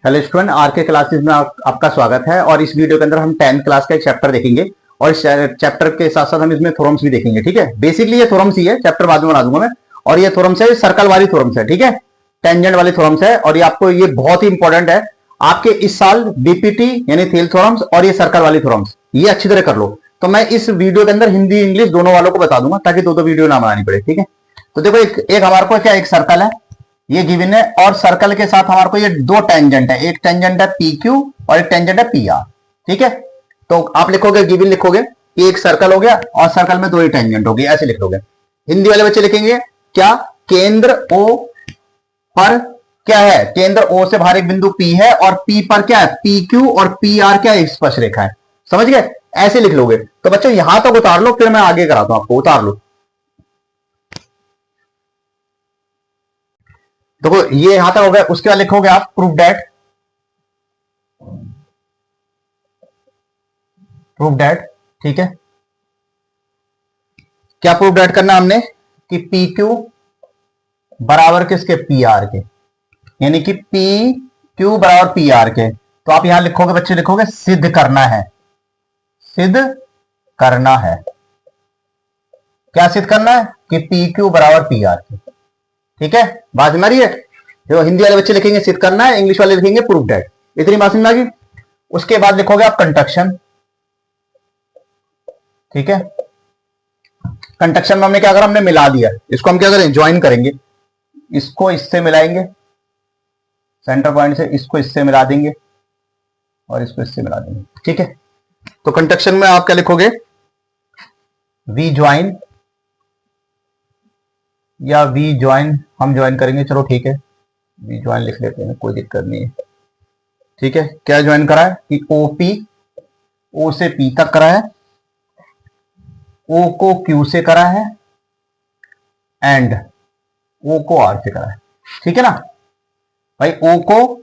Hello student, are के classes में आपका स्वागत है। और इस वीडियो के अंदर हम 10th क्लास का एक चैप्टर देखेंगे और इस चैप्टर के साथ साथ हम इसमें थ्योरम्स भी देखेंगे। ठीक है, बेसिकली ये थ्योरम्स ही है, चैप्टर बाद में बना दूंगा मैं। और ये थ्योरम्स है, सर्कल वाली थ्योरम्स है, ठीक है, टेंजेंट वाली थ्योरम्स है। और ये आपको ये बहुत ही इंपॉर्टेंट है आपके इस साल बीपीटी यानी थेल थ्योरम्स और ये सर्कल वाली थ्योरम्स, ये अच्छी तरह कर लो। तो मैं इस वीडियो के अंदर हिंदी इंग्लिश दोनों वालों को बता दूंगा ताकि दो वीडियो ना बनानी पड़े। ठीक है, तो देखो एक हमारे को क्या, एक सर्कल है ये गिवन है और सर्कल के साथ हमारे को ये दो टेंजेंट है, एक टेंजेंट है पी क्यू और एक टेंजेंट है पी आर। ठीक है, तो आप लिखोगे गिवन लिखोगे, एक सर्कल हो गया और सर्कल में दो ही टेंजेंट हो गई, ऐसे लिख लोगे। हिंदी वाले बच्चे लिखेंगे क्या, केंद्र ओ पर क्या है, केंद्र ओ से बाहर एक बिंदु पी है और पी पर क्या है, पी क्यू और पी आर क्या है, स्पर्श रेखा है। समझ गए, ऐसे लिख लोगे। तो बच्चों यहां तक उतार लो, फिर मैं आगे कराता हूं आपको। उतार लो, देखो ये यहां तक हो गया। उसके बाद लिखोगे आप प्रूफ डैट। ठीक है, क्या प्रूफ डैट करना हमने कि पी क्यू बराबर किसके, पी आर के, यानी कि पी क्यू बराबर पी आर के। तो आप यहां लिखोगे बच्चे, लिखोगे सिद्ध करना है, सिद्ध करना है। क्या सिद्ध करना है कि पी क्यू बराबर पी आर के। ठीक है, बात समझ आ रही है। जो हिंदी वाले बच्चे लिखेंगे सिद्ध करना है, इंग्लिश वाले लिखेंगे प्रूफ डैट। इतनी बात समझ आ गई। उसके बाद लिखोगे आप कंडक्शन। ठीक है, कंडक्शन में हमने क्या करा, हमने मिला दिया। इसको हम क्या करें, ज्वाइन करेंगे। इसको इससे मिलाएंगे, सेंटर पॉइंट से इसको इससे मिला देंगे और इसको इससे मिला देंगे। ठीक है, तो कंडक्शन में आप क्या लिखोगे, वी ज्वाइन या वी ज्वाइन, हम ज्वाइन करेंगे, चलो ठीक है वी ज्वाइन लिख लेते हैं, कोई दिक्कत नहीं है। ठीक है, क्या ज्वाइन करा है कि ओपी ओ से पी तक करा है, ओ को क्यू से करा है एंड ओ को आर से करा है। ठीक है ना भाई, ओ को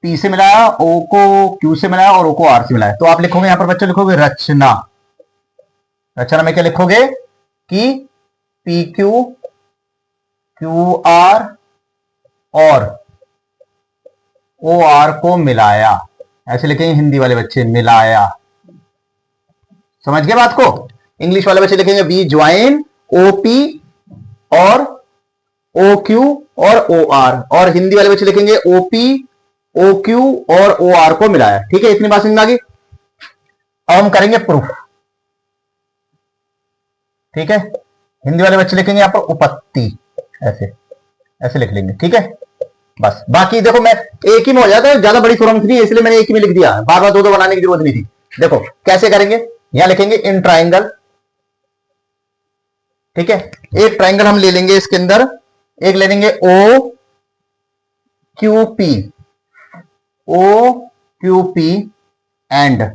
पी से मिलाया, ओ को क्यू से मिलाया और ओ को आर से मिलाया। तो आप लिखोगे यहां पर बच्चे, लिखोगे रचना। रचना में क्या लिखोगे कि पी क्यू क्यू आर और ओ आर को मिलाया, ऐसे लिखेंगे हिंदी वाले बच्चे, मिलाया। समझ गए बात को। इंग्लिश वाले बच्चे लिखेंगे वी ज्वाइन ओ पी और ओ क्यू और ओ आर, और हिंदी वाले बच्चे लिखेंगे ओ पी ओ क्यू और ओ आर को मिलाया। ठीक है, इतनी बात समझ में आ गई। अब हम करेंगे प्रूफ। ठीक है, हिंदी वाले बच्चे लिखेंगे यहां पर उपपत्ति, ऐसे ऐसे लिख लेंगे। ठीक है, बस बाकी देखो मैं एक ही में हो जाता है, ज्यादा बड़ी थ्योरम्स नहीं है, इसलिए मैंने एक ही में लिख दिया, बार बार दो दो बनाने की जरूरत नहीं थी। देखो कैसे करेंगे, यहां लिखेंगे इन ट्राइंगल। ठीक है, एक ट्राइंगल हम ले लेंगे, इसके अंदर एक ले लेंगे O Q P, O Q P and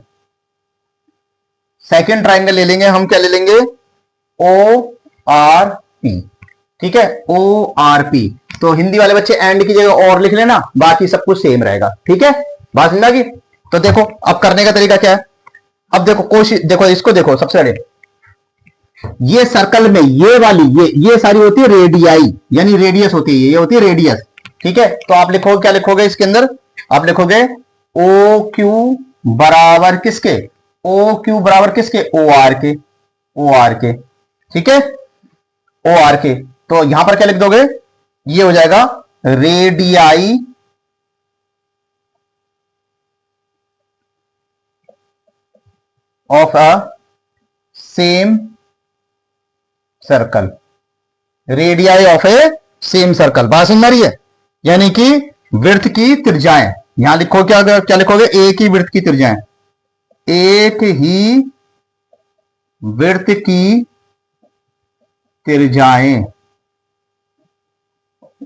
second triangle ले लेंगे हम, क्या ले लेंगे, ओ आर पी। ठीक है, ओ आर पी। तो हिंदी वाले बच्चे एंड की जगह और लिख लेना, बाकी सब कुछ सेम रहेगा। ठीक है, बात समझ गई। तो देखो अब करने का तरीका क्या है। अब देखो कोशिश, देखो इसको देखो, सबसे पहले ये सर्कल में ये वाली ये सारी होती है रेडियाई, यानी रेडियस होती है, ये होती है रेडियस। ठीक है, तो आप लिखोगे, क्या लिखोगे इसके अंदर, आप लिखोगे ओ क्यू बराबर किसके, ओ क्यू बराबर किसके, ओ आर के, ओ आर के। ठीक है, ओ आर के। तो यहां पर क्या लिख दोगे, ये हो जाएगा radii of a same circle, radii of A same circle. बात समझ आ रही है, यानी कि वृत्त की त्रिज्याएं। यहां लिखो क्या, क्या लिखोगे, एक ही वृत्त की त्रिज्याएं, एक ही वृत्त की त्रिज्याएं,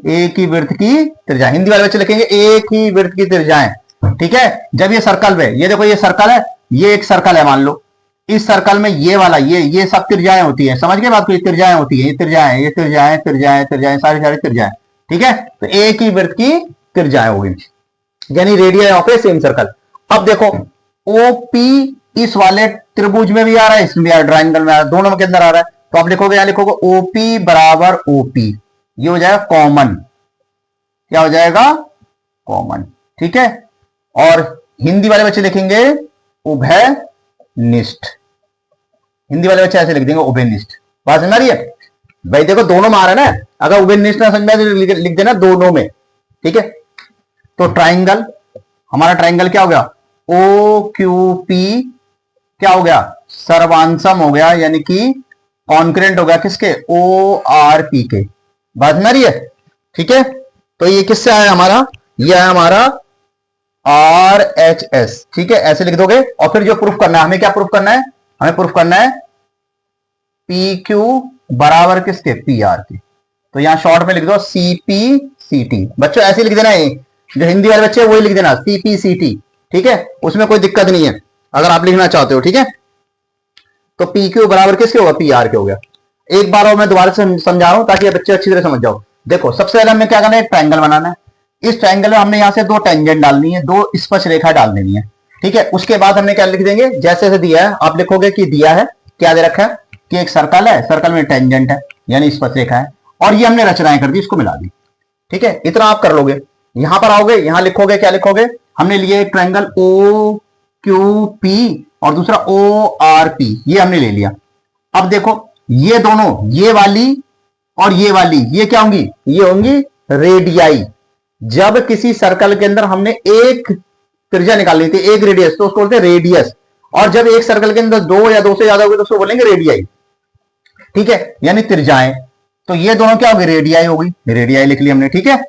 एक ही वृत्त की त्रिज्या। हिंदी वाले बच्चे लिखेंगे एक ही वृत्त की त्रिज्याएं। ठीक है, जब ये सर्कल में, ये देखो ये सर्कल है, ये एक सर्कल है मान लो, इस सर्कल में ये वाला ये सब त्रिज्याएं होती है। समझ गए बात को, ये त्रिज्याएं होती है, ये त्रिज्याएं, ये त्रिज्याएं त्रिज्याएं त्रिज्याएं सारी सारी त्रिज्याएं। ठीक है, तो एक ही वृत्त की त्रिज्याएं होगी, यानी radius of A same circle. अब देखो ओपी इस वाले त्रिभुज में भी आ रहा है, इसमें भी आ रहा है, ट्रायंगल में आ रहा है, दोनों के अंदर आ रहा है। तो आप लिखोगे, यहां लिखोगे ओपी बराबर ओपी, ये हो जाएगा कॉमन, क्या हो जाएगा, कॉमन। ठीक है, और हिंदी वाले बच्चे लिखेंगे उभयनिष्ठ। हिंदी वाले बच्चे ऐसे लिख देंगे उभयनिष्ठ। बात समझ आ रही है भाई? देखो दोनों में आ रहा है ना, अगर उभयनिष्ठ ना समझ में तो लिख देना दोनों में, ठीक है। तो ट्राइंगल, हमारा ट्राइंगल क्या हो गया? ओ क्यू पी क्या हो गया? सर्वांसम हो गया, यानी कि कॉन्करेंट हो गया किसके? ओ आर पी के। बात समझ आ रही है? ठीक है, तो ये किससे आया हमारा? ये आया हमारा आर एच एस, ठीक है, ऐसे लिख दोगे। और फिर जो प्रूफ करना है, हमें क्या प्रूफ करना है? हमें प्रूफ करना है पी क्यू बराबर किसके? पी आर के। तो यहां शॉर्ट में लिख दो सी पी सी टी। बच्चों ऐसे लिख देना है, जो हिंदी वाले बच्चे वही लिख देना सी पी सी टी, ठीक है, उसमें कोई दिक्कत नहीं है अगर आप लिखना चाहते हो, ठीक है। तो पी क्यू बराबर किसके होगा? पी आर के हो गया। एक बार और मैं दोबारा से समझा रहा हूं ताकि बच्चे अच्छी तरह समझ जाओ। देखो सबसे पहले हमें क्या करना है? एक ट्रायंगल बनाना है। इस ट्रायंगल में हमने यहां से दो टेंजेंट डालनी है, दो स्पर्श रेखा डाल देनी है, ठीक है। उसके बाद हमने क्या लिख देंगे? जैसे जैसे दिया है आप लिखोगे कि दिया है, क्या दे रखा है कि एक सर्कल है, सर्कल में टेंजेंट है यानी स्पर्श रेखा है, और ये हमने रचनाएं कर दी, इसको मिला दी, ठीक है। इतना आप कर लोगे। यहां पर आओगे, यहां लिखोगे, क्या लिखोगे? हमने लिए एक ट्रायंगल ओ क्यू पी और दूसरा ओ आर पी, ये हमने ले लिया। अब देखो ये दोनों, ये वाली और ये वाली, ये क्या होंगी? ये होंगी रेडियाई। जब किसी सर्कल के अंदर हमने एक त्रिज्या निकालनी थी, एक रेडियस, तो उसको बोलते हैं रेडियस। और जब एक सर्कल के अंदर दो या दो से ज्यादा होगी तो उसको बोलेंगे रेडियाई, ठीक है, यानी त्रिज्याएं। तो ये दोनों क्या होगी? रेडियाई होगी, रेडियाई लिख ली हमने, ठीक है।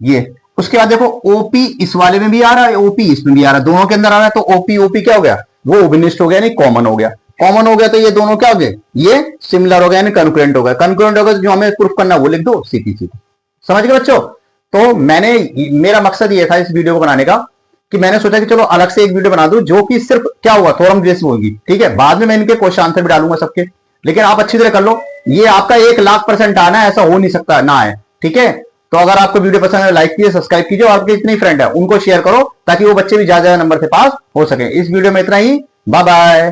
ये उसके बाद देखो ओपी इस वाले में भी आ रहा है, ओपी इसमें भी आ रहा है, दोनों के अंदर आ रहा है, तो ओपी ओपी क्या हो गया? वो उभयनिष्ठ हो गया, यानी कॉमन हो गया। कॉमन हो गया तो ये दोनों क्या हो गए? ये सिमिलर हो गया, यानी कंकरेंट हो गया। कंकरेंट हो गया तो जो हमें प्रूफ करना है वो लिख दो, सीपी सीपी। समझ गए बच्चों? तो मेरा मकसद ये था इस वीडियो को बनाने का कि मैंने सोचा कि चलो अलग से एक वीडियो बना दूं जो कि सिर्फ क्या होगा? थ्योरम बेस्ड होगी, ठीक है। बाद में मैं इनके क्वेश्चन आंसर भी डालूंगा सबके, लेकिन आप अच्छी तरह कर लो। ये आपका 1,00,000% आना है, ऐसा हो नहीं सकता ना है, ठीक है। तो अगर आपको वीडियो पसंद है लाइक कीजिए, सब्सक्राइब कीजिए, और आपके जितने फ्रेंड है उनको शेयर करो ताकि वो बच्चे भी ज्यादा नंबर से पास हो सके। इस वीडियो में इतना ही, बाय बाय।